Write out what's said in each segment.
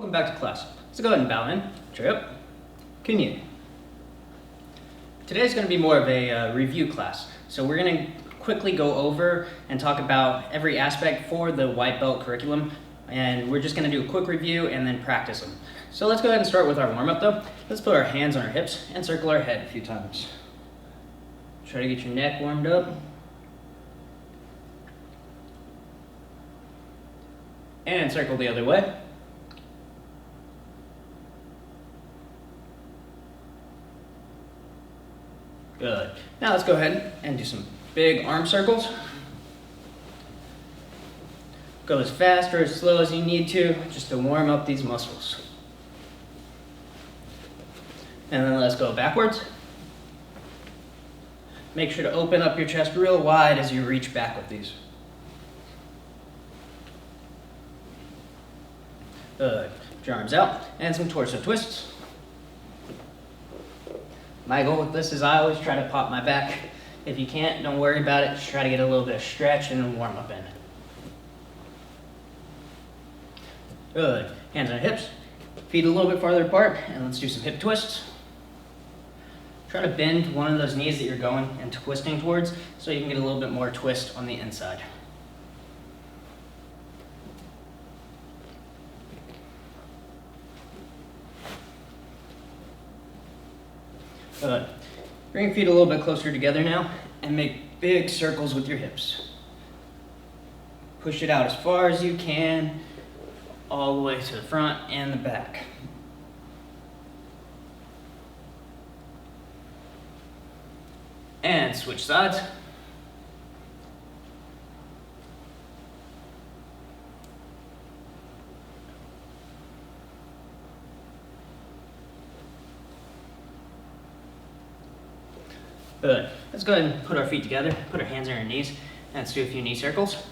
Welcome back to class. Let's go ahead and bow in, chair up, continue. Today's going to be more of a review class. So we're going to quickly go over and talk about every aspect for the white belt curriculum, and we're just going to do a quick review and then practice them. So let's go ahead and start with our warm-up though. Let's put our hands on our hips and circle our head a few times. Try to get your neck warmed up. And circle the other way. Good. Now let's go ahead and do some big arm circles. Go as fast or as slow as you need to, just to warm up these muscles. And then let's go backwards. Make sure to open up your chest real wide as you reach back with these. Good. Put your arms out and some torso twists. My goal with this is I always try to pop my back. If you can't, don't worry about it. Just try to get a little bit of stretch and then warm up in it. Good. Hands on hips. Feet a little bit farther apart, and let's do some hip twists. Try to bend one of those knees that you're going and twisting towards so you can get a little bit more twist on the inside. Good. Bring your feet a little bit closer together now and make big circles with your hips. Push it out as far as you can, all the way to the front and the back. And switch sides. Good. Let's go ahead and put our feet together, put our hands on our knees, and let's do a few knee circles.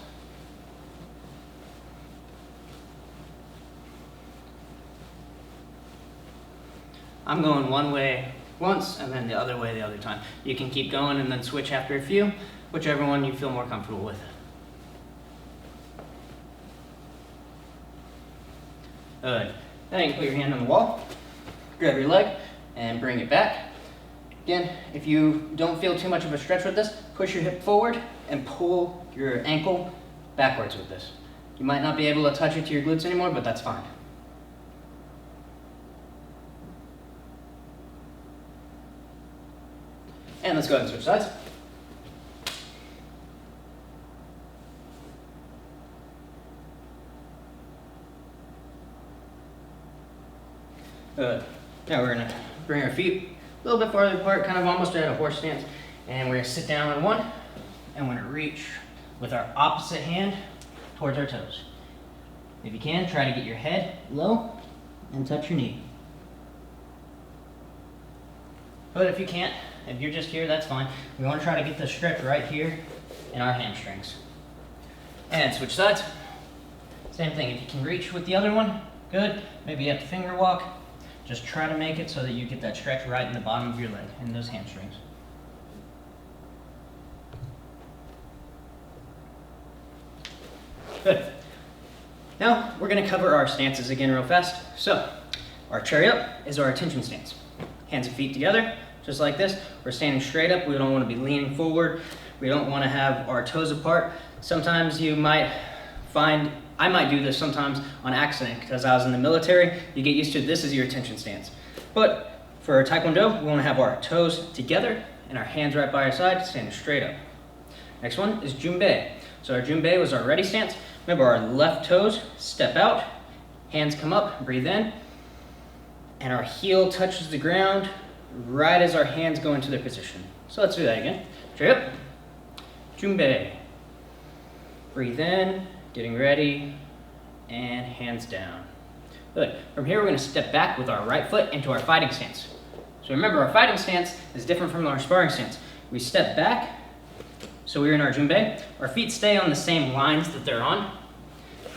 I'm going one way once and then the other way the other time. You can keep going and then switch after a few, whichever one you feel more comfortable with. Good. Then you can put your hand on the wall, grab your leg, and bring it back. Again, if you don't feel too much of a stretch with this, push your hip forward and pull your ankle backwards with this. You might not be able to touch it to your glutes anymore, but that's fine. And let's go ahead and switch sides. Good. Now we're going to bring our feet a little bit farther apart, kind of almost at a horse stance, and we're going to sit down on one, and we're going to reach with our opposite hand towards our toes. If you can, try to get your head low and touch your knee. But if you can't, if you're just here, that's fine. We want to try to get the stretch right here in our hamstrings. And switch sides. Same thing, if you can reach with the other one, good. Maybe you have to finger walk. Just try to make it so that you get that stretch right in the bottom of your leg, in those hamstrings. Good. Now, we're going to cover our stances again real fast. So, our chair up is our attention stance. Hands and feet together, just like this. We're standing straight up. We don't want to be leaning forward. We don't want to have our toes apart. Sometimes you might find, I might do this sometimes on accident because I was in the military. You get used to this is your attention stance. But for Taekwondo, we want to have our toes together and our hands right by our side, standing straight up. Next one is Junbei. So our Junbei was our ready stance. Remember, our left toes step out, hands come up, breathe in, and our heel touches the ground right as our hands go into their position. So let's do that again. Straight up, Junbei. Breathe in, getting ready, and hands down. Good. From here, we're going to step back with our right foot into our fighting stance. So remember, our fighting stance is different from our sparring stance. We step back, so we're in our Junbei. Our feet stay on the same lines that they're on.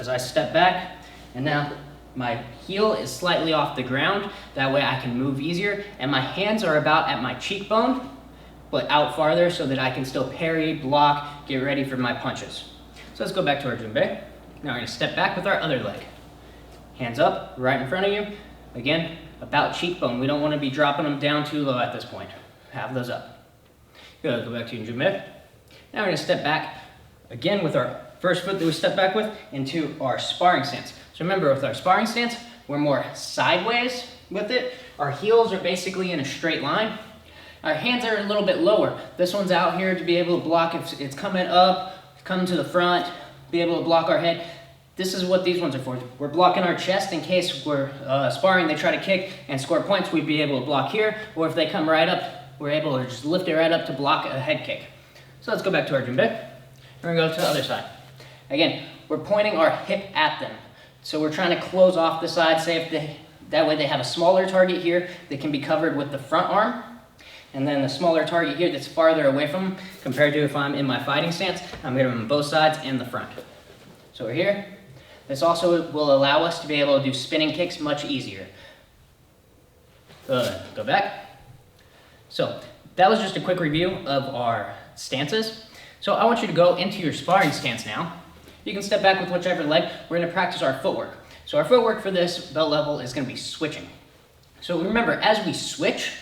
As I step back, and now my heel is slightly off the ground. That way I can move easier, and my hands are about at my cheekbone, but out farther so that I can still parry, block, get ready for my punches. So let's go back to our Junbei. Now we're going to step back with our other leg. Hands up, right in front of you. Again, about cheekbone. We don't want to be dropping them down too low at this point. Have those up. Good, go back to Untitled. Now we're going to step back again with our first foot that we step back with into our sparring stance. So remember, with our sparring stance, we're more sideways with it. Our heels are basically in a straight line. Our hands are a little bit lower. This one's out here to be able to block if it's coming up, come to the front, be able to block our head. This is what these ones are for. We're blocking our chest in case we're sparring, they try to kick and score points, we'd be able to block here. Or if they come right up, we're able to just lift it right up to block a head kick. So let's go back to our jumbe. We're gonna go to the other side. Again, we're pointing our hip at them. So we're trying to close off the side, that way they have a smaller target here that can be covered with the front arm. And then the smaller target here that's farther away from them, compared to if I'm in my fighting stance, I'm hitting them on both sides and the front. So we're here. This also will allow us to be able to do spinning kicks much easier. Good, go back. So that was just a quick review of our stances. So I want you to go into your sparring stance now. You can step back with whichever leg. We're going to practice our footwork. So our footwork for this belt level is going to be switching. So remember, as we switch,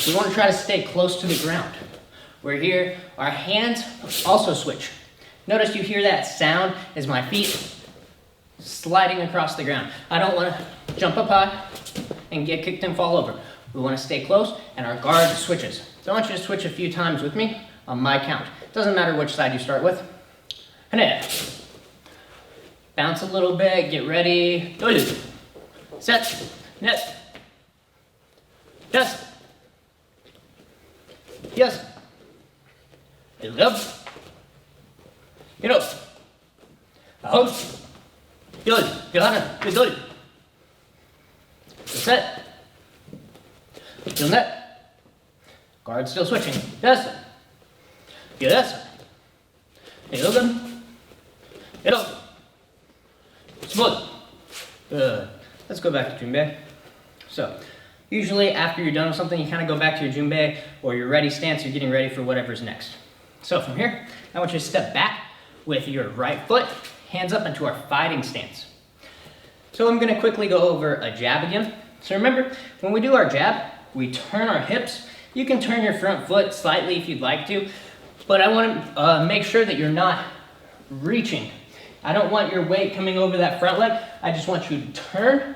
we want to try to stay close to the ground. We're here, our hands also switch. Notice you hear that sound as my feet sliding across the ground. I don't want to jump up high and get kicked and fall over. We want to stay close and our guard switches. So I want you to switch a few times with me on my count. Doesn't matter which side you start with. Bounce a little bit, get ready. Set, net. Yes. Yes. Up. Get up. Out. Good. Good. Set. Till net. Guard still switching. Yes. Yes. Good. Get up. Smooth. Good. Let's go back to jumbe. So, usually after you're done with something, you kind of go back to your jumbe or your ready stance. You're getting ready for whatever's next. So from here, I want you to step back with your right foot, hands up into our fighting stance. So I'm going to quickly go over a jab again. So remember, when we do our jab, we turn our hips. You can turn your front foot slightly if you'd like to, but I want to make sure that you're not reaching. I don't want your weight coming over that front leg. I just want you to turn.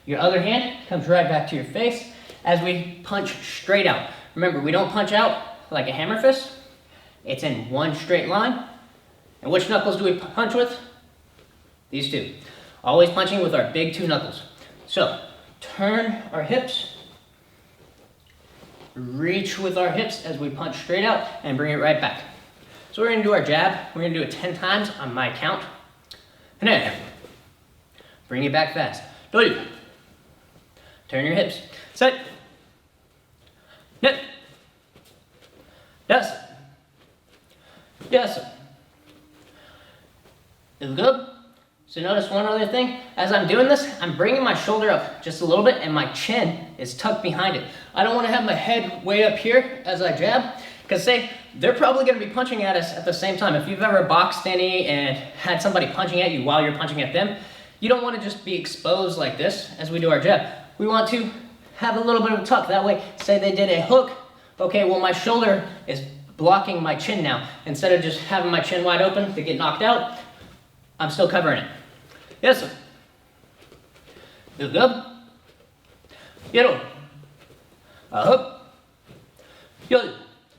Your other hand comes right back to your face as we punch straight out. Remember, we don't punch out like a hammer fist. It's in one straight line. And which knuckles do we punch with? These two. Always punching with our big two knuckles. So, turn our hips. Reach with our hips as we punch straight out and bring it right back. So we're going to do our jab. We're going to do it 10 times on my count. And then, bring it back fast. Turn your hips. Set. Net. Yes. Yes. Is good? So notice one other thing. As I'm doing this, I'm bringing my shoulder up just a little bit and my chin is tucked behind it. I don't want to have my head way up here as I jab, because say, they're probably going to be punching at us at the same time. If you've ever boxed any and had somebody punching at you while you're punching at them, you don't want to just be exposed like this as we do our jab. We want to have a little bit of a tuck. That way, say they did a hook. Okay, well my shoulder is blocking my chin now. Instead of just having my chin wide open to get knocked out, I'm still covering it. Yes, sir. Good. Get over. Hook. Good.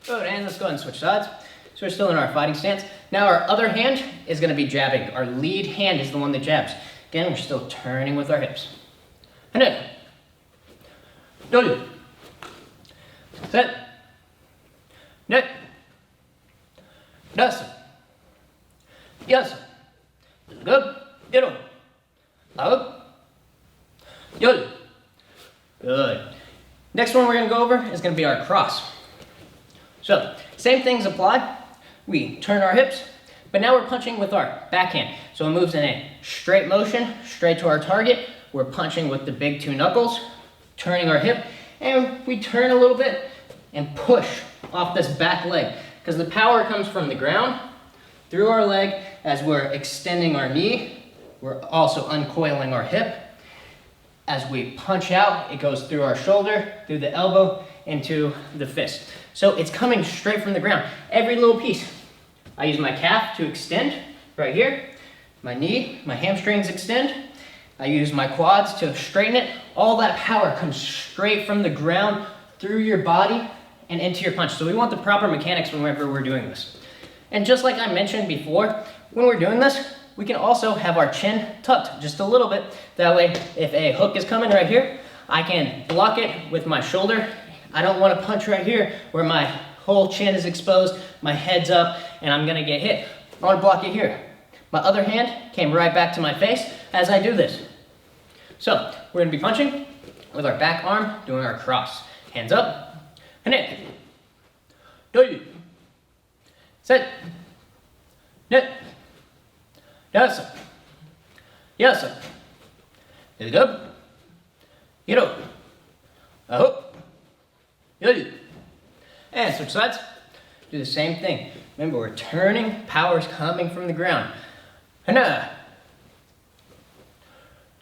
Good, and let's go ahead and switch sides. So we're still in our fighting stance. Now our other hand is going to be jabbing. Our lead hand is the one that jabs. Again, we're still turning with our hips. And then. Good. Set. Net. Yes. Yes. Good. Get over. Up. Good. Good. Next one we're going to go over is going to be our cross. So, same things apply. We turn our hips, but now we're punching with our backhand. So it moves in a straight motion, straight to our target. We're punching with the big two knuckles, turning our hip, and we turn a little bit and push off this back leg. Because the power comes from the ground, through our leg, as we're extending our knee. We're also uncoiling our hip. As we punch out, it goes through our shoulder, through the elbow, into the fist. So it's coming straight from the ground. Every little piece. I use my calf to extend right here. My knee, my hamstrings extend. I use my quads to straighten it. All that power comes straight from the ground through your body and into your punch. So we want the proper mechanics whenever we're doing this. And just like I mentioned before, when we're doing this, we can also have our chin tucked just a little bit. That way, if a hook is coming right here, I can block it with my shoulder. I don't want to punch right here where my whole chin is exposed, my head's up, and I'm gonna get hit. I want to block it here. My other hand came right back to my face as I do this. So, we're gonna be punching with our back arm, doing our cross. Hands up, and in. Do. Set. Net. Yes, sir. Yes, sir. Is it good? Get up. A hook. Good. And switch sides. Do the same thing. Remember, we're turning. Power's coming from the ground. Hana.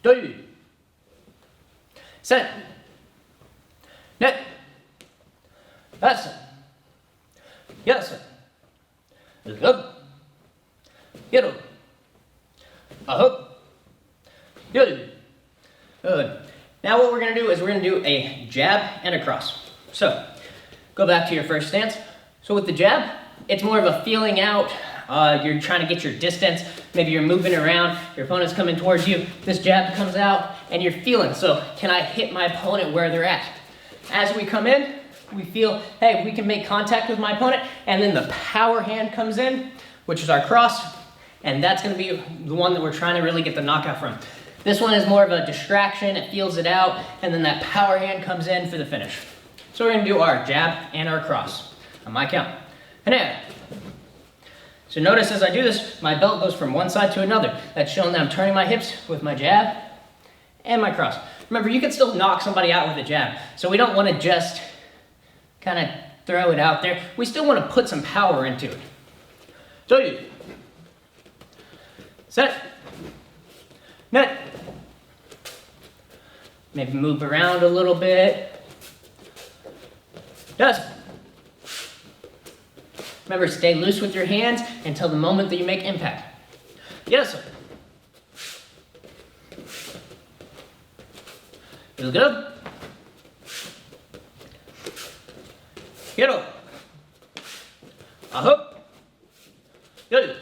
Do. Set. Net. Yes, sir. Yes, sir. Is it good? Get up. A hook. Good. Good. Now what we're going to do is we're going to do a jab and a cross. So, go back to your first stance. So with the jab, it's more of a feeling out. You're trying to get your distance. Maybe you're moving around. Your opponent's coming towards you. This jab comes out and you're feeling. So, can I hit my opponent where they're at? As we come in, we feel, hey, we can make contact with my opponent. And then the power hand comes in, which is our cross. And that's going to be the one that we're trying to really get the knockout from. This one is more of a distraction. It feels it out. And then that power hand comes in for the finish. So we're going to do our jab and our cross on my count. And there. So notice as I do this, my belt goes from one side to another. That's showing that I'm turning my hips with my jab and my cross. Remember, you can still knock somebody out with a jab. So we don't want to just kind of throw it out there. We still want to put some power into it. So you. Set. Net. Maybe move around a little bit. Does. Remember, stay loose with your hands until the moment that you make impact. Yes, sir. Feel good? Get up. A hook. Good.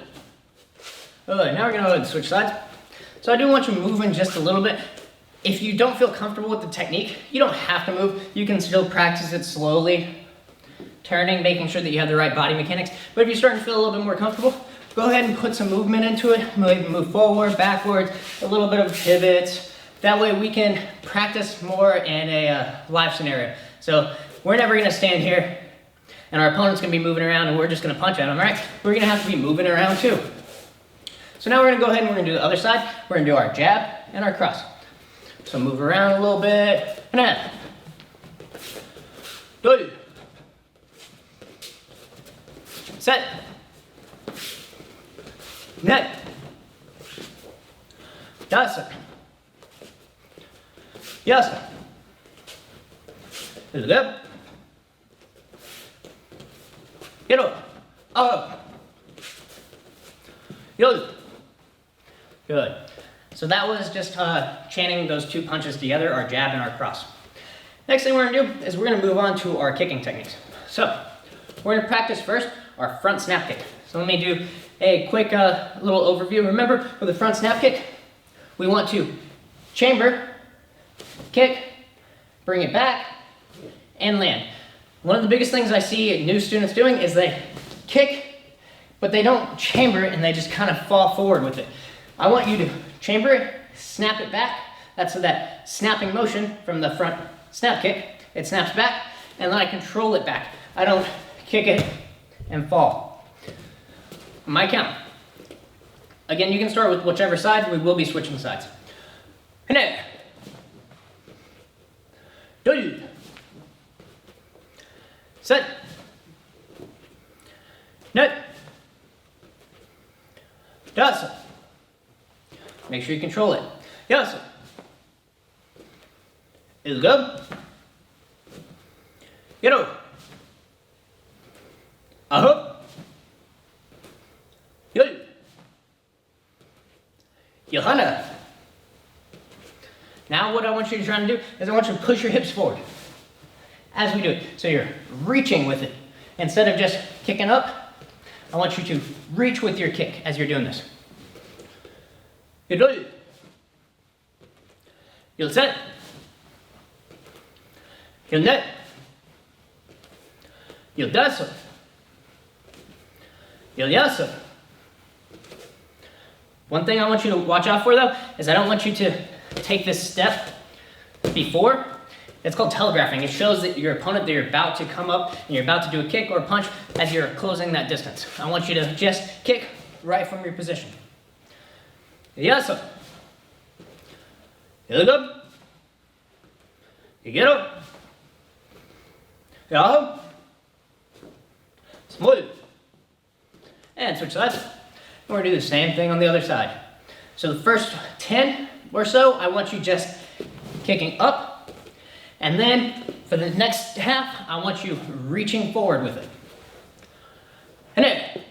Good. Now we're going to go ahead and switch sides. So I do want you moving just a little bit. If you don't feel comfortable with the technique, you don't have to move. You can still practice it slowly. Turning, making sure that you have the right body mechanics. But if you're starting to feel a little bit more comfortable, go ahead and put some movement into it. Maybe move forward, backwards, a little bit of pivots. That way we can practice more in a live scenario. So we're never going to stand here and our opponent's going to be moving around and we're just going to punch at them, right? We're going to have to be moving around too. So now we're going to go ahead and we're going to do the other side. We're going to do our jab and our cross. So move around a little bit. And then. Do. Set. Net. Yes, sir. Yes, sir. Is it good? Get up. Up. Good. Good. So that was just chanting those two punches together, our jab and our cross. Next thing we're going to do is we're going to move on to our kicking techniques. So we're going to practice first our front snap kick. So let me do a quick little overview. Remember, with the front snap kick, we want to chamber, kick, bring it back, and land. One of the biggest things I see new students doing is they kick, but they don't chamber it and they just kind of fall forward with it. I want you to chamber it, snap it back. That's that snapping motion from the front snap kick. It snaps back, and then I control it back. I don't kick it and fall. My count. Again, you can start with whichever side. We will be switching sides. Hine. Do. Set. Net. Does. Make sure you control it. Yes. Is good. Get over. Up. Good. Johanna. Now what I want you to try to do is I want you to push your hips forward as we do it. So you're reaching with it. Instead of just kicking up, I want you to reach with your kick as you're doing this. Good. You'll set. You'll net. You'll dash. You'll yes. One thing I want you to watch out for though, is I don't want you to take this step before. It's called telegraphing. It shows that your opponent that you're about to come up and you're about to do a kick or a punch as you're closing that distance. I want you to just kick right from your position. Yes. You look up. You get up. Yeah. Smooth. And switch sides. And we're going to do the same thing on the other side. So the first 10 or so, I want you just kicking up. And then for the next half, I want you reaching forward with it. And then.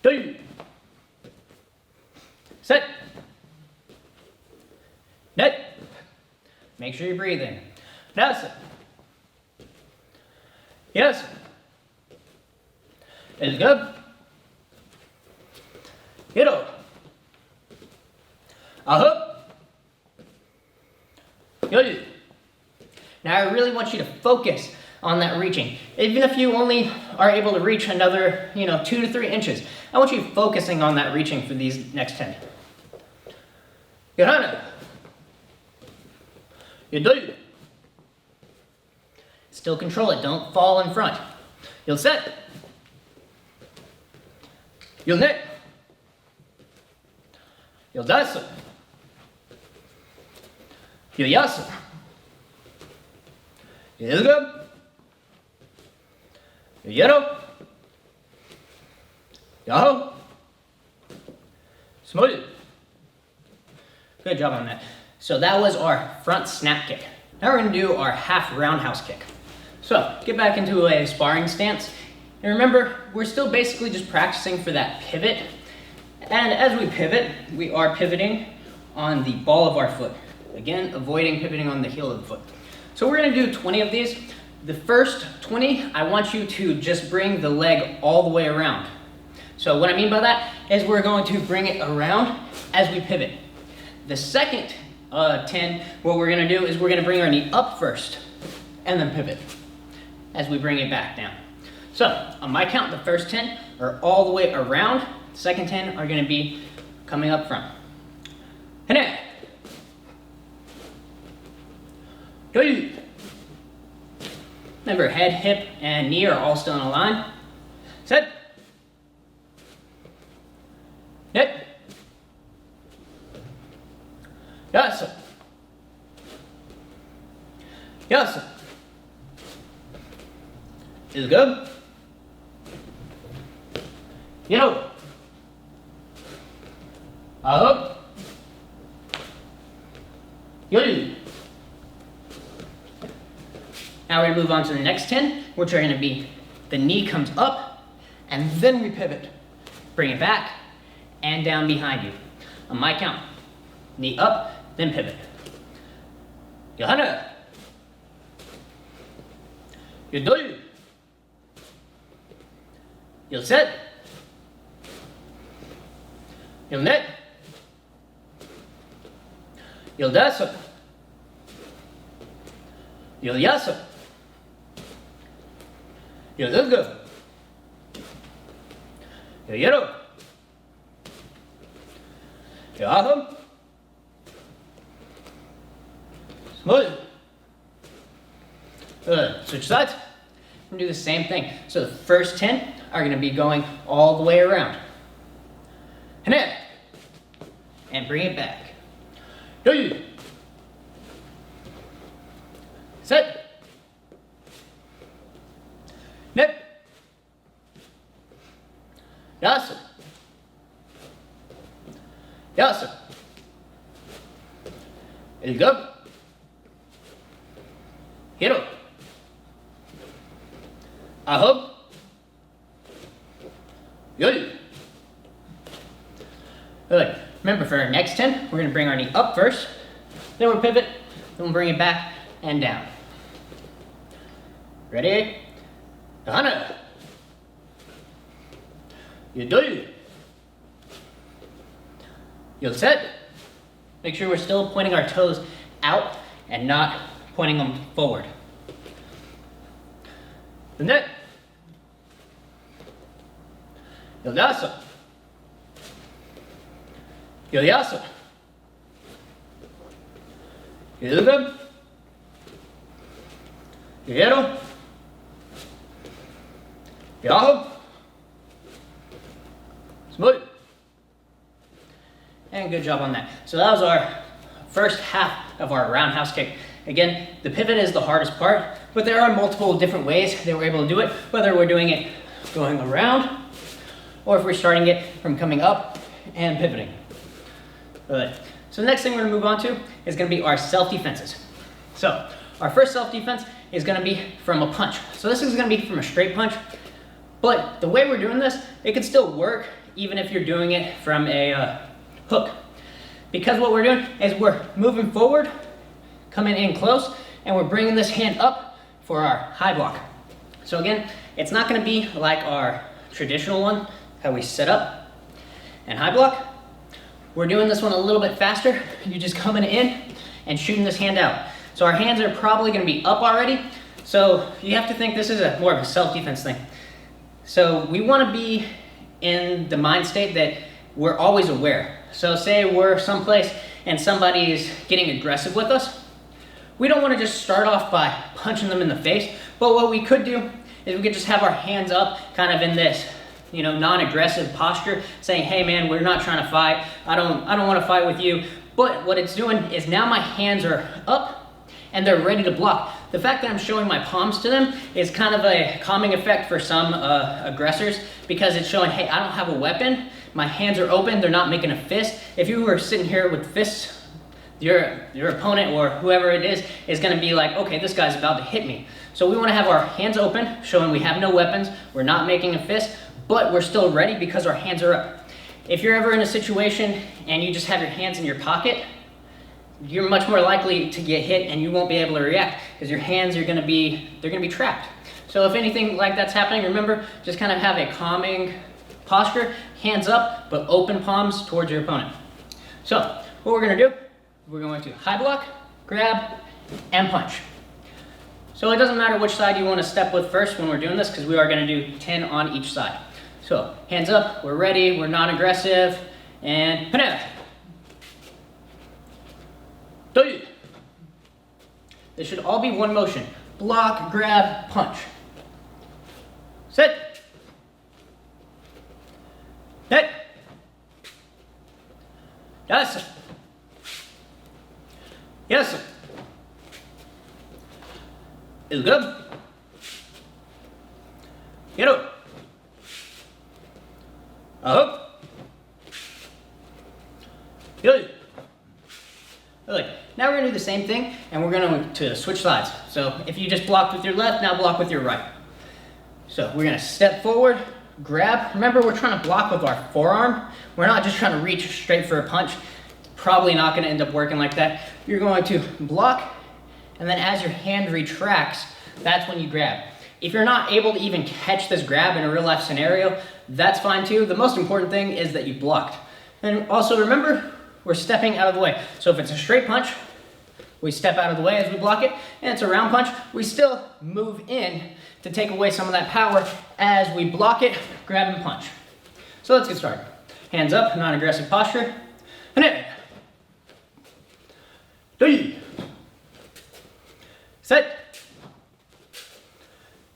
2. Set. Net. Make sure you breathe in. Yes. Yes. It's good. Get up. Up. Good. Now I really want you to focus on that reaching. Even if you only are able to reach another, 2 to 3 inches, I want you focusing on that reaching for these next 10. Johanna. You do. Still control it. Don't fall in front. You'll set. You'll net. You'll dash. You'll yes. You'll go. You'll yellow. Yo. Smooth. Good job on that. So that was our front snap kick. Now we're going to do our half roundhouse kick. So get back into a sparring stance. And remember, we're still basically just practicing for that pivot. And as we pivot, we are pivoting on the ball of our foot. Again, avoiding pivoting on the heel of the foot. So we're going to do 20 of these. The first 20, I want you to just bring the leg all the way around. So what I mean by that is we're going to bring it around as we pivot. The second 10, what we're going to do is we're going to bring our knee up first and then pivot as we bring it back down. So on my count, the first 10 are all the way around. The second 10 are going to be coming up front. And then. 2. Remember, head, hip, and knee are all still in a line. Set. Net. Yes. Yes. Is good. Up. Good. Now we're going to move on to the next 10, which are going to be the knee comes up, and then we pivot. Bring it back, and down behind you. On my count, knee up, then pivot. Johanna. You do. You'll set. You'll net. You'll dash. You'll yes. You'll go. You'll yellow. You're awesome. Smooth. Good. Switch sides. We're going to do the same thing. So the first 10 are going to be going all the way around. And then. And bring it back. Do. Set. Net. Yes. Yes. Is go. Hero. Ahop. Yo. Good. Remember, for our next 10, we're going to bring our knee up first, then we'll pivot, then we'll bring it back and down. Ready? Hana. You do. You'll set. Make sure we're still pointing our toes out and not pointing them forward. The net. Yolyasa. Yolyasa. Yilgam. Yero. Yahoo. Smooth. And good job on that. So that was our first half of our roundhouse kick. Again, the pivot is the hardest part, but there are multiple different ways that we're able to do it, whether we're doing it going around, or if we're starting it from coming up and pivoting. Good. So the next thing we're gonna move on to is gonna be our self-defenses. So our first self-defense is gonna be from a punch. So this is gonna be from a straight punch, but the way we're doing this, it can still work even if you're doing it from a hook. Because what we're doing is we're moving forward, coming in close, and we're bringing this hand up for our high block. So again, it's not gonna be like our traditional one, how we set up and high block. We're doing this one a little bit faster. You're just coming in and shooting this hand out. So our hands are probably gonna be up already. So you have to think this is more of a self-defense thing. So we wanna be in the mind state that we're always aware. So say we're someplace and somebody is getting aggressive with us. We don't want to just start off by punching them in the face, but what we could do is we could just have our hands up kind of in this, non-aggressive posture, saying, hey man, we're not trying to fight. I don't want to fight with you. But what it's doing is now my hands are up and they're ready to block. The fact that I'm showing my palms to them is kind of a calming effect for some aggressors, because it's showing, hey, I don't have a weapon. My hands are open, they're not making a fist. If you were sitting here with fists, your opponent or whoever it is gonna be like, okay, this guy's about to hit me. So we wanna have our hands open, showing we have no weapons, we're not making a fist, but we're still ready because our hands are up. If you're ever in a situation and you just have your hands in your pocket, you're much more likely to get hit and you won't be able to react because your hands are gonna be trapped. So if anything like that's happening, remember, just kind of have a calming posture, hands up, but open palms towards your opponent. So what we're gonna do, we're going to high block, grab, and punch. So it doesn't matter which side you want to step with first when we're doing this, because we are going to do 10 on each side. So hands up, we're ready, we're non-aggressive, and panera. This should all be one motion. Block, grab, punch. Sit. Net. Yes. Yes. Is good. Get up. Up. Good. Good. Now we're gonna do the same thing, and we're going to switch sides. So if you just blocked with your left, now block with your right. So we're gonna step forward, grab. Remember, we're trying to block with our forearm. We're not just trying to reach straight for a punch. Probably not gonna end up working like that. You're going to block, and then as your hand retracts, that's when you grab. If you're not able to even catch this grab in a real life scenario, that's fine too. The most important thing is that you blocked. And also remember, we're stepping out of the way. So if it's a straight punch, we step out of the way as we block it, and it's a round punch, we still move in to take away some of that power as we block it, grab and punch. So let's get started. Hands up, non-aggressive posture. Set.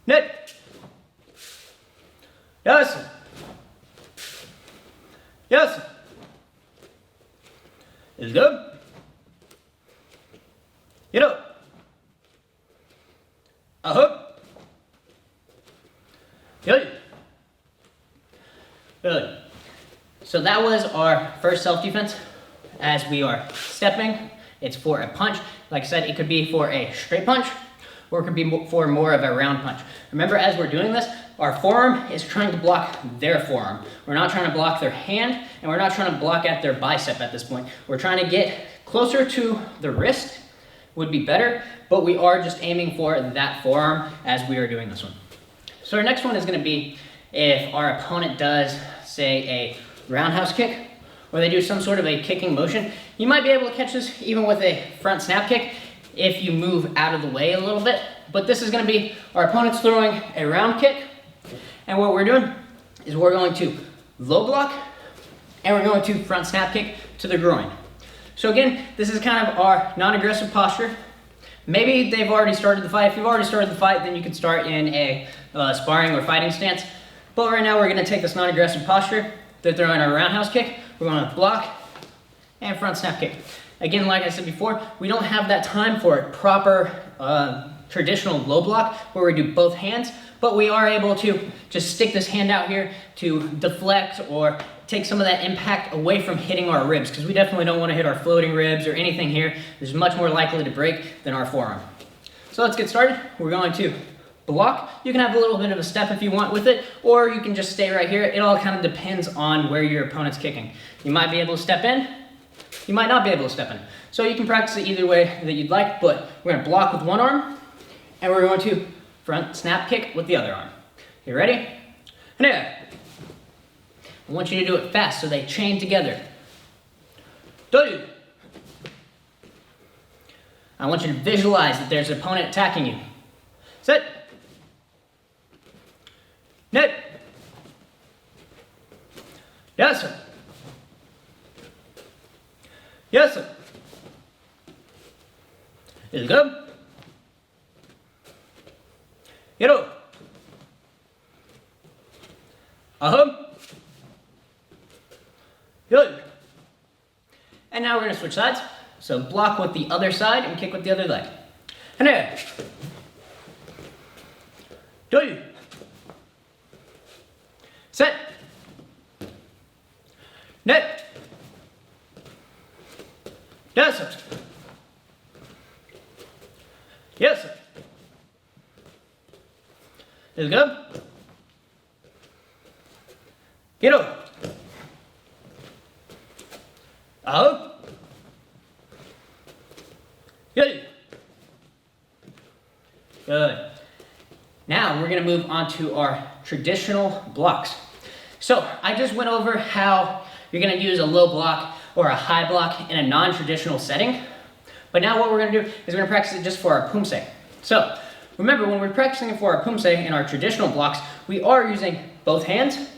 Net. Yes. Yes. Is good. Get up. A hook. Good. Good. So that was our first self-defense. As we are stepping, it's for a punch. Like I said, it could be for a straight punch, or it could be for more of a round punch. Remember, as we're doing this, our forearm is trying to block their forearm. We're not trying to block their hand, and we're not trying to block at their bicep at this point. We're trying to get closer to the wrist, would be better, but we are just aiming for that forearm as we are doing this one. So our next one is going to be if our opponent does, say, a roundhouse kick, or they do some sort of a kicking motion. You might be able to catch this even with a front snap kick if you move out of the way a little bit. But this is going to be our opponent's throwing a round kick, and what we're doing is we're going to low block, and we're going to front snap kick to the groin. So again, this is kind of our non-aggressive posture. Maybe they've already started the fight. If you've already started the fight, then you can start in a sparring or fighting stance. But right now we're going to take this non-aggressive posture. They're throwing a roundhouse kick. We're going to block and front snap kick. Again, like I said before, we don't have that time for a proper traditional low block where we do both hands, but we are able to just stick this hand out here to deflect or take some of that impact away from hitting our ribs, because we definitely don't want to hit our floating ribs or anything here. It's much more likely to break than our forearm. So let's get started. We're going to block. You can have a little bit of a step if you want with it, or you can just stay right here. It all kind of depends on where your opponent's kicking. You might be able to step in, you might not be able to step in. So you can practice it either way that you'd like, but we're going to block with one arm, and we're going to front snap kick with the other arm. You ready? And there. I want you to do it fast so they chain together. Do. I want you to visualize that there's an opponent attacking you. Sit. Net. Yes, sir. Yes, sir. Is it good? Get over. Good. And now we're going to switch sides. So block with the other side and kick with the other leg. And there. Do. Set. Net. Yes, sir. Yes, sir. Is it good? Get over. Good. Good. Now we're going to move on to our traditional blocks. So I just went over how you're going to use a low block or a high block in a non-traditional setting. But now what we're going to do is we're going to practice it just for our pumse. So remember, when we're practicing it for our pumse in our traditional blocks, we are using both hands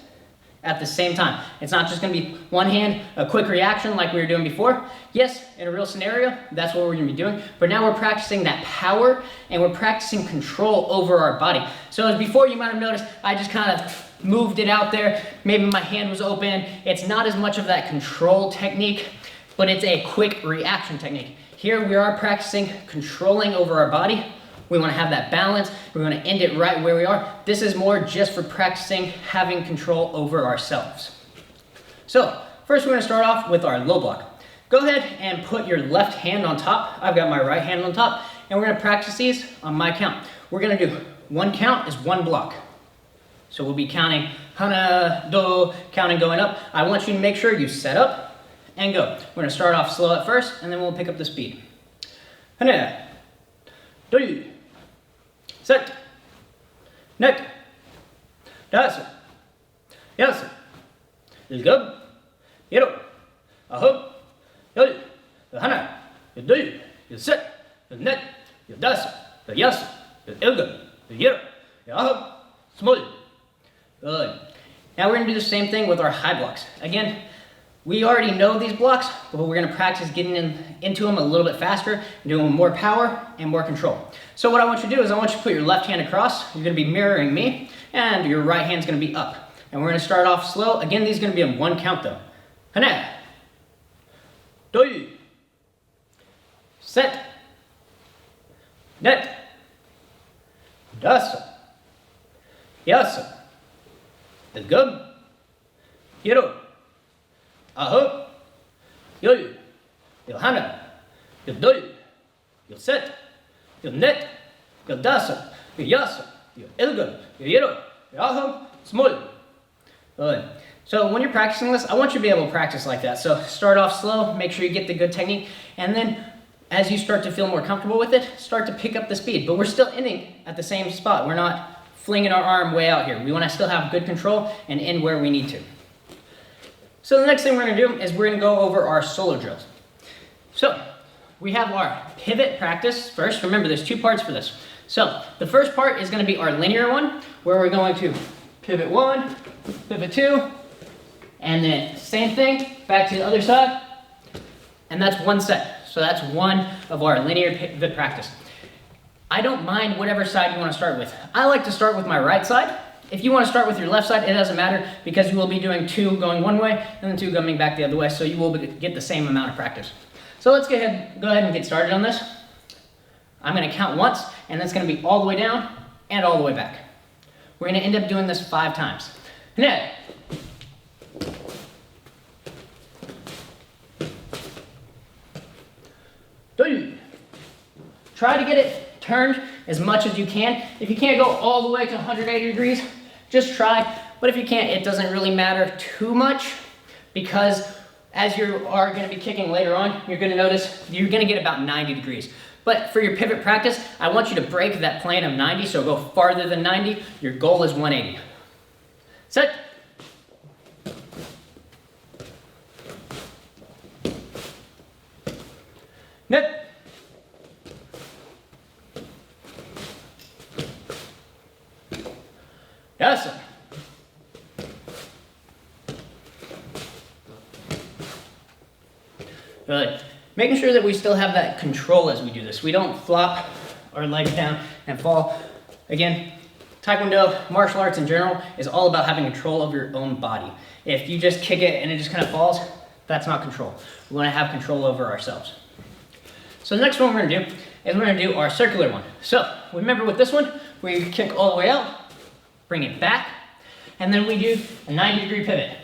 at the same time. It's not just going to be one hand, a quick reaction like we were doing before. Yes, in a real scenario, that's what we're going to be doing. But now we're practicing that power, and we're practicing control over our body. So as before, you might have noticed, I just kind of moved it out there. Maybe my hand was open. It's not as much of that control technique, but it's a quick reaction technique. Here we are practicing controlling over our body. We want to have that balance. We want to end it right where we are. This is more just for practicing having control over ourselves. So first we're going to start off with our low block. Go ahead and put your left hand on top. I've got my right hand on top, and we're going to practice these on my count. We're going to do one count is one block. So we'll be counting hana, do, counting going up. I want you to make sure you set up and go. We're going to start off slow at first, and then we'll pick up the speed. Hana, do, set, net, das, yes, is good, yero, aho, yo, hana, you do, you set, you net, you das, you yes, you ilga, you yero, you aho, small. Good. Now we're going to do the same thing with our high blocks. Again, we already know these blocks, but we're going to practice getting into them a little bit faster, and doing more power and more control. So what I want you to do is I want you to put your left hand across. You're going to be mirroring me, and your right hand's going to be up. And we're going to start off slow. Again, these are going to be in one count though. Hana, do, set, net, das, yes. Is good. Yero. Aho. Yo. You'll hana. You'll do. You'll set. You'll net. Yodasa, Yoyasa, Yoilga, Yoyero, Yoho, Smol. Good. So when you're practicing this, I want you to be able to practice like that. So start off slow, make sure you get the good technique, and then as you start to feel more comfortable with it, start to pick up the speed. But we're still ending at the same spot. We're not flinging our arm way out here. We want to still have good control and end where we need to. So the next thing we're going to do is we're going to go over our solo drills. So we have our pivot practice first. Remember, there's two parts for this. So the first part is going to be our linear one, where we're going to pivot 1, pivot 2, and then same thing, back to the other side. And that's one set. So that's one of our linear pivot practice. I don't mind whatever side you want to start with. I like to start with my right side. If you want to start with your left side, it doesn't matter because you will be doing 2 going one way and then 2 coming back the other way, so you will get the same amount of practice. So let's go ahead and get started on this. I'm going to count once, and that's going to be all the way down and all the way back. We're going to end up doing this 5 times. Now, try to get it turned as much as you can. If you can't go all the way to 180 degrees, just try. But if you can't, it doesn't really matter too much because as you are going to be kicking later on, you're going to notice you're going to get about 90 degrees. But for your pivot practice, I want you to break that plane of 90, so go farther than 90. Your goal is 180. Set. Nip. Yes. Good. Making sure that we still have that control as we do this. We don't flop our legs down and fall. Again, Taekwondo, martial arts in general, is all about having control of your own body. If you just kick it and it just kind of falls, that's not control. We want to have control over ourselves. So the next one we're going to do is we're going to do our circular one. So remember with this one, we kick all the way out, bring it back, and then we do a 90-degree pivot.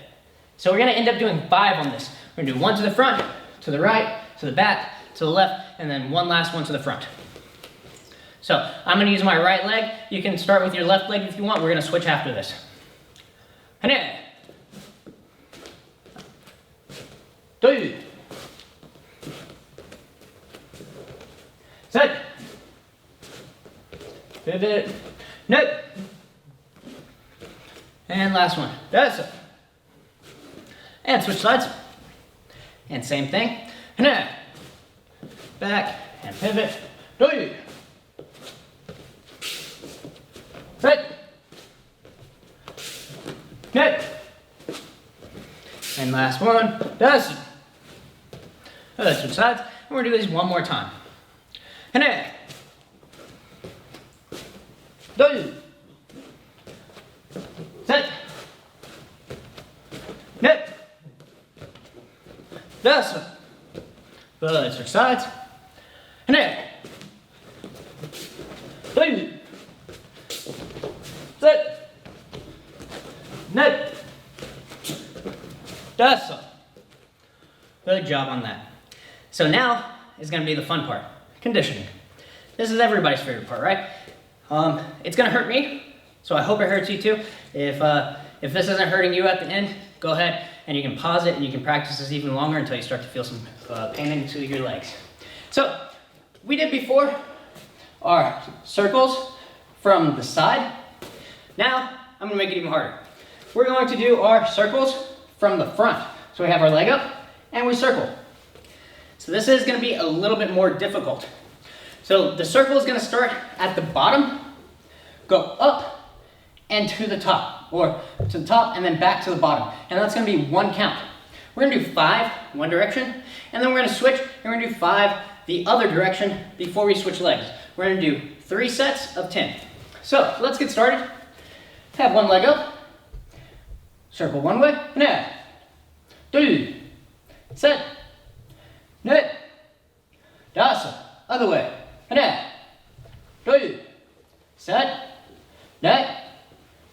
So we're going to end up doing 5 on this. We're going to do 1 to the front, to the right, to the back, to the left, and then 1 last one to the front. So I'm going to use my right leg. You can start with your left leg if you want. We're going to switch after this. Hane. 2. Set. Pivot. No. And last one. That's it. And switch sides. And same thing. And back and pivot. Do. Set. Net. And last one. That's it. Switch sides. And we're going to do this one more time. And do. Set. Net. That's it. Good. Switch sides. And do. Set. Net. That's it. Good job on that. So now is going to be the fun part. Conditioning. This is everybody's favorite part, right? It's going to hurt me, so I hope it hurts you too. If this isn't hurting you at the end, go ahead and you can pause it and you can practice this even longer until you start to feel some pain into your legs. So we did before our circles from the side. Now I'm going to make it even harder. We're going to do our circles from the front. So we have our leg up and we circle. So this is going to be a little bit more difficult. So the circle is going to start at the bottom, go up and to the top, or to the top and then back to the bottom. And that's going to be 1 count. We're going to do 5 one direction, and then we're going to switch and we're going to do 5 the other direction before we switch legs. We're going to do 3 sets of 10. So let's get started. Have one leg up, circle one way, and 2, set, net, dasa, other way, and 2, set, net,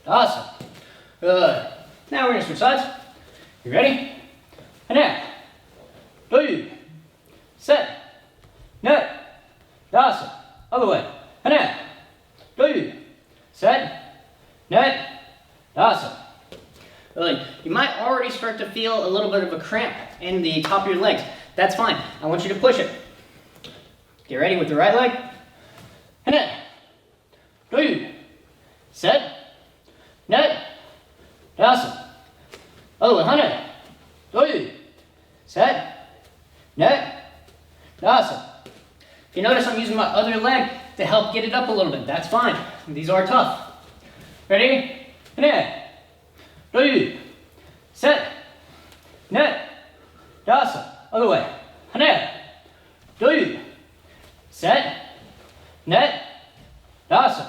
dasa. Good. Now we're going to switch sides. You ready? And 2, set, net, dasa, other way, and feel a little bit of a cramp in the top of your legs. That's fine. I want you to push it. Get ready with the right leg. Hane, do, set, net, awesome. Oh, hane, do, set, net, awesome. If you notice, I'm using my other leg to help get it up a little bit. That's fine. These are tough. Ready? Hane, do, set, net, awesome. Other way. Hane, do, set, net, awesome.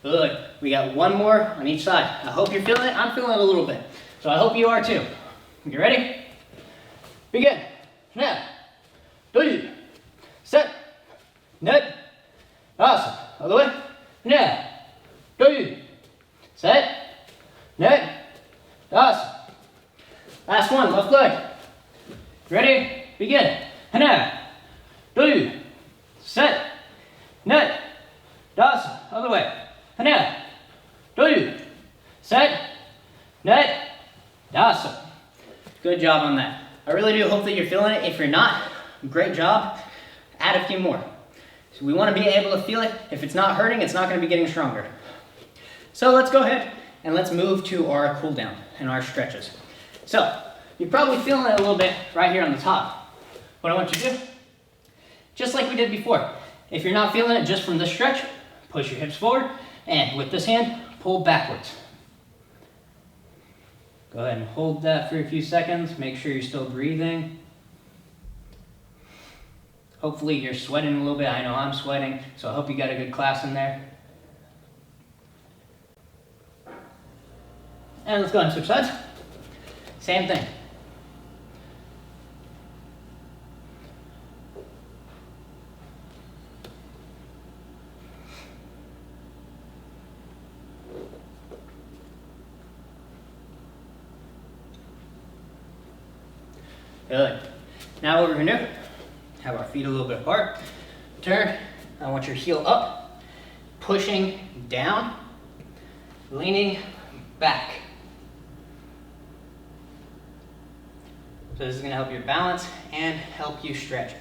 Good. We got one more on each side. I hope you're feeling it. I'm feeling it a little bit. So I hope you are too. You ready? Begin. Hane, do, set, net, awesome. Other way. Hane, do, set, net, awesome. Last one, left leg. Ready? Begin. Hane, do, set, net, awesome. Other way. Hane, do, set, net, awesome. Good job on that. I really do hope that you're feeling it. If you're not, great job. Add a few more. So we want to be able to feel it. If it's not hurting, it's not going to be getting stronger. So let's go ahead and let's move to our cool down and our stretches. So you're probably feeling it a little bit right here on the top. What I want you to do, just like we did before, if you're not feeling it just from this stretch, push your hips forward and with this hand, pull backwards. Go ahead and hold that for a few seconds. Make sure you're still breathing. Hopefully you're sweating a little bit. I know I'm sweating, so I hope you got a good class in there. And let's go ahead and switch sides. Same thing. Good. Now what we're going to do, have our feet a little bit apart. Turn. I want your heel up, pushing down, leaning back. So this is going to help your balance and help you stretch.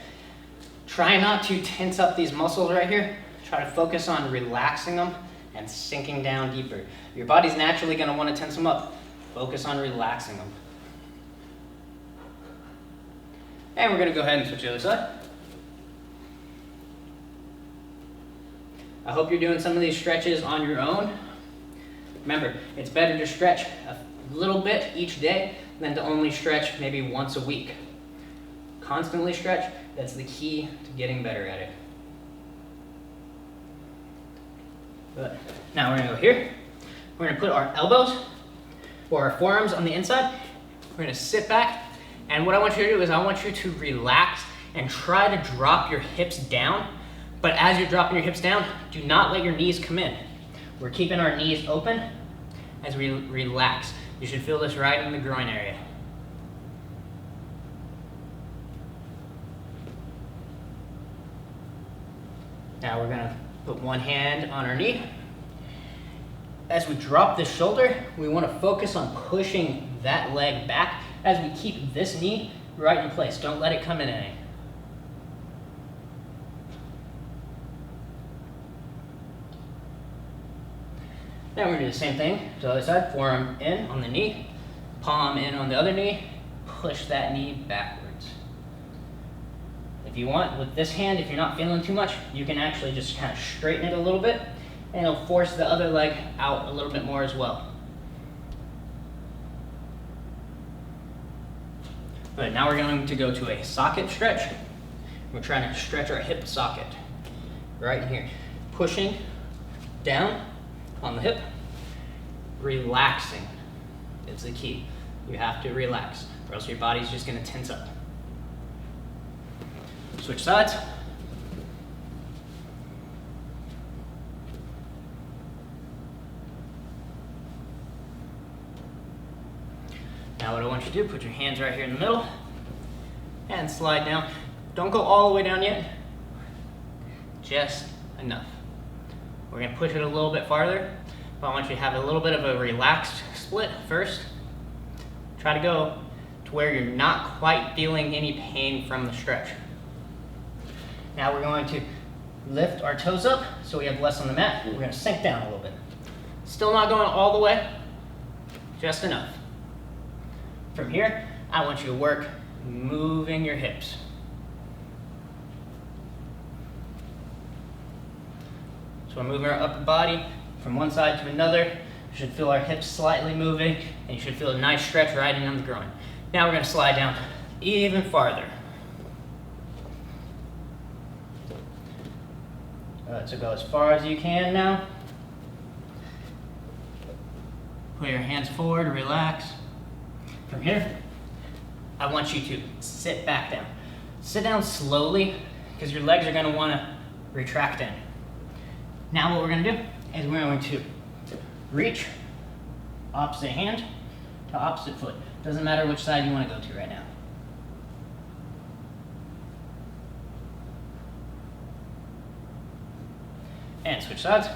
Try not to tense up these muscles right here. Try to focus on relaxing them and sinking down deeper. Your body's naturally going to want to tense them up. Focus on relaxing them. And we're going to go ahead and switch to the other side. I hope you're doing some of these stretches on your own. Remember, it's better to stretch a little bit each day than to only stretch maybe once a week. Constantly stretch, that's the key to getting better at it. Good. Now we're going to go here. We're going to put our elbows or our forearms on the inside. We're going to sit back. And what I want you to do is I want you to relax and try to drop your hips down. But as you're dropping your hips down, do not let your knees come in. We're keeping our knees open as we relax. You should feel this right in the groin area. Now we're gonna put one hand on our knee. As we drop the shoulder, we wanna focus on pushing that leg back as we keep this knee right in place. Don't let it come in any. Now we're gonna do the same thing to the other side. Forearm in on the knee, palm in on the other knee, push that knee backwards. If you want, with this hand, if you're not feeling too much, you can actually just kind of straighten it a little bit and it'll force the other leg out a little bit more as well. But now we're going to go to a socket stretch. We're trying to stretch our hip socket right in here. Pushing down on the hip, relaxing is the key. You have to relax or else your body's just going to tense up. Switch sides. Now what I want you to do, put your hands right here in the middle and slide down. Don't go all the way down yet, just enough. We're going to push it a little bit farther, but I want you to have a little bit of a relaxed split first. Try to go to where you're not quite feeling any pain from the stretch. Now we're going to lift our toes up so we have less on the mat. We're going to sink down a little bit. Still not going all the way, just enough. From here, I want you to work moving your hips. So we're moving our upper body from one side to another. You should feel our hips slightly moving, and you should feel a nice stretch right in on the groin. Now we're going to slide down even farther. So go as far as you can now. Put your hands forward, relax. From here, I want you to sit back down. Sit down slowly, because your legs are going to want to retract in. Now what we're going to do is we're going to reach opposite hand to opposite foot. Doesn't matter which side you want to go to right now. And switch sides.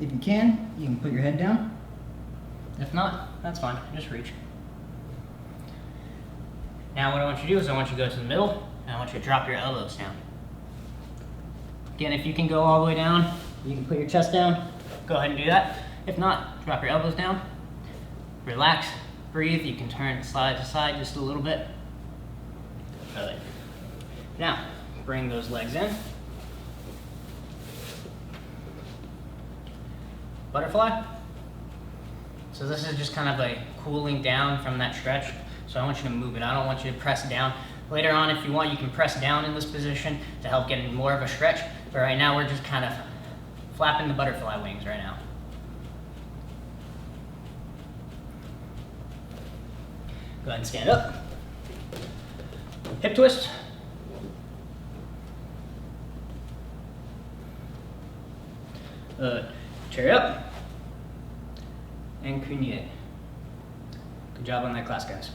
If you can put your head down. If not, that's fine, just reach. Now what I want you to do is I want you to go to the middle, and I want you to drop your elbows down. Again, if you can go all the way down, you can put your chest down, go ahead and do that. If not, drop your elbows down, relax, breathe. You can turn side to side just a little bit. Good. Now, bring those legs in. Butterfly. So this is just kind of a cooling down from that stretch. So I want you to move it. I don't want you to press down. Later on, if you want, you can press down in this position to help get more of a stretch. But right now, we're just kind of flapping the butterfly wings right now. Go ahead and stand up. Hip twist. Chair up. And cunye. Good job on that class, guys.